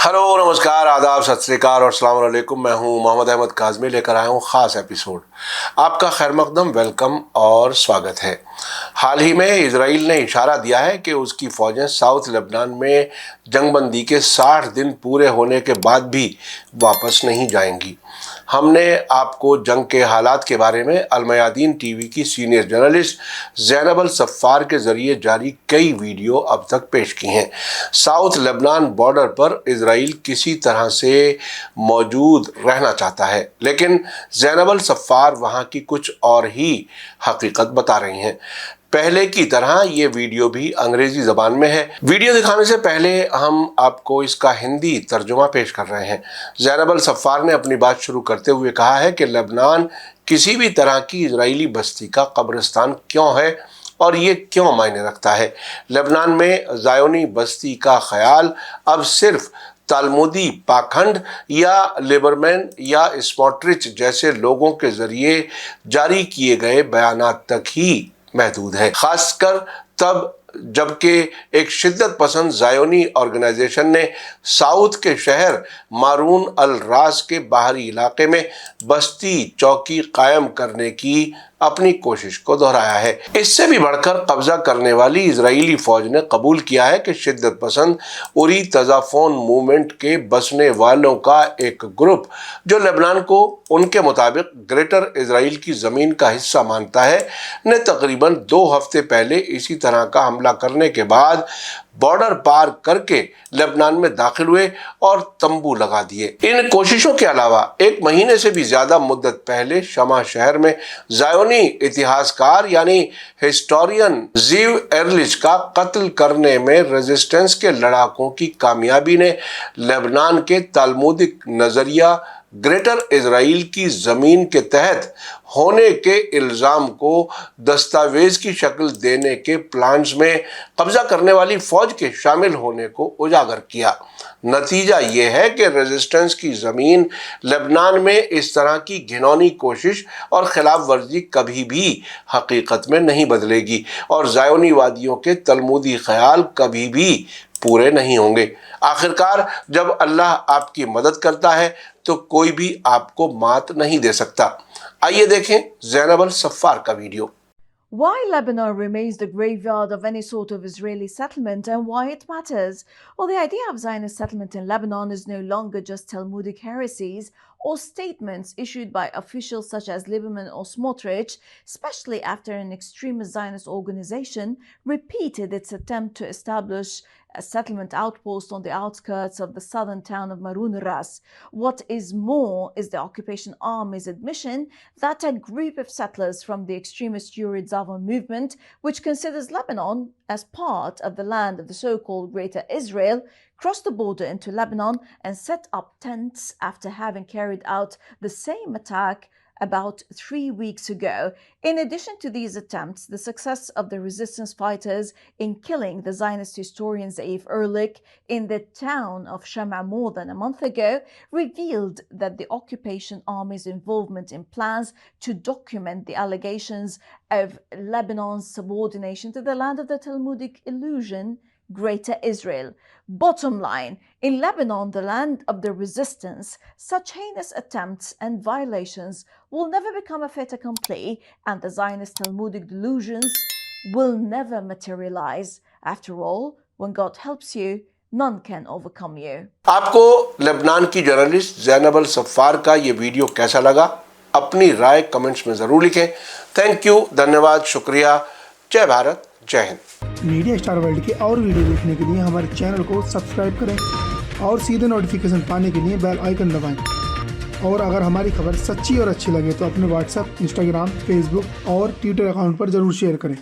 Hello, नमस्कार, आदाब, सत श्री अकाल और अस्सलाम वालेकुम। मैं हूं मोहम्मद अहमद काज़मी, लेकर आया हूं ख़ास एपिसोड। आपका खैर मकदम, वेलकम और स्वागत है। हाल ही में इजराइल ने इशारा दिया है कि उसकी फ़ौजें साउथ लेबनान में जंगबंदी के 60 दिन पूरे होने के बाद भी वापस नहीं जाएंगी। हमने आपको जंग के हालात के बारे में अलमयादीन टीवी की सीनियर जर्नलिस्ट ज़ैनब अल सफ़ार के ज़रिए जारी कई वीडियो अब तक पेश की हैं। साउथ लेबनान बॉर्डर पर इजराइल किसी तरह से मौजूद रहना चाहता है, लेकिन ज़ैनब अल सफ़ार वहाँ की कुछ और ही हकीकत बता रही हैं। पहले की तरह ये वीडियो भी अंग्रेजी ज़बान में है। वीडियो दिखाने से पहले हम आपको इसका हिंदी तर्जुमा पेश कर रहे हैं। ज़ैनब अल सफ़ार ने अपनी बात शुरू करते हुए कहा है कि लेबनान किसी भी तरह की इजरायली बस्ती का कब्रिस्तान क्यों है और ये क्यों मायने रखता है। लेबनान में ज़ायोनी बस्ती का ख्याल अब सिर्फ तालमुदी पाखंड या लिबरमैन या स्मोट्रिच जैसे लोगों के ज़रिए जारी किए गए बयानात तक ही महदूद है, खासकर तब जबकि एक शिद्दत पसंद ज़ायोनी ऑर्गेनाइजेशन ने साउथ के शहर मारून अल रास के बाहरी इलाके में बस्ती चौकी कायम करने की अपनी कोशिश को दोहराया है। इससे भी बढ़कर कब्जा करने वाली इजरायली फौज ने कबूल किया है कि शिद्दत पसंद उरी तजाफोन मूवमेंट के बसने वालों का एक ग्रुप, जो लेबनान को उनके मुताबिक ग्रेटर इजराइल की ज़मीन का हिस्सा मानता है, ने तकरीबन 2 हफ्ते पहले इसी तरह का हमला करने के बाद बॉर्डर पार करके लेबनान में दाखिल हुए और तंबू लगा दिए। इन कोशिशों के अलावा 1 महीने से भी ज़्यादा मुद्दत पहले शमा शहर में ज़ायोनी इतिहासकार यानी हिस्टोरियन ज़ीव एरलिच का कत्ल करने में रेजिस्टेंस के लड़ाकों की कामयाबी ने लेबनान के तालमुदिक नज़रिया ग्रेटर इजराइल की ज़मीन के तहत होने के इल्ज़ाम को दस्तावेज़ की शक्ल देने के प्लान्स में कब्जा करने वाली फ़ौज के शामिल होने को उजागर किया। नतीजा ये है कि रेजिस्टेंस की ज़मीन लेबनान में इस तरह की घिनौनी कोशिश और खिलाफ वर्जी कभी भी हकीकत में नहीं बदलेगी और ज़ायोनी वादियों के तलमुदी ख्याल कभी भी पूरे नहीं होंगे। आखिरकार जब अल्लाह आपकी मदद करता है तो कोई भी आपको मात नहीं दे सकता। आइए देखें ज़ैनब अल सफ़ार का video. Why Lebanon remains the graveyard of any sort of Israeli settlement and why it matters? Well, the idea of Zionist settlement in Lebanon is no longer just Talmudic heresies or statements issued by officials such as Lieberman or Smotrich, especially after an extremist Zionist organization repeated its attempt to establish a settlement outpost on the outskirts of the southern town of Maroun Ras. What is more is the occupation army's admission that a group of settlers from the extremist Yurid Zava movement, which considers Lebanon as part of the land of the so-called Greater Israel, crossed the border into Lebanon and set up tents after having carried out the same attack about 3 weeks ago. In addition to these attempts, the success of the resistance fighters in killing the Zionist historian Ze'ev Ehrlich in the town of Shama more than a month ago revealed that the occupation army's involvement in plans to document the allegations of Lebanon's subordination to the land of the Talmudic illusion, Greater Israel. Bottom line, in Lebanon, the land of the resistance, such heinous attempts and violations will never become a fait accompli, and the Zionist Talmudic delusions will never materialize. After all, when God helps you, none can overcome you. आपको Lebanon की journalist Zainab अल सफ़ार का ये video कैसा लगा? अपनी राय comments में ज़रूर लिखें। थैंक यू, धन्यवाद, शुक्रिया। जय भारत, जय हिंद। मीडिया स्टार वर्ल्ड के और वीडियो देखने के लिए हमारे चैनल को सब्सक्राइब करें और सीधे नोटिफिकेशन पाने के लिए बेल आइकन दबाएं। और अगर हमारी खबर सच्ची और अच्छी लगे तो अपने व्हाट्सएप, इंस्टाग्राम, फेसबुक और ट्विटर अकाउंट पर ज़रूर शेयर करें।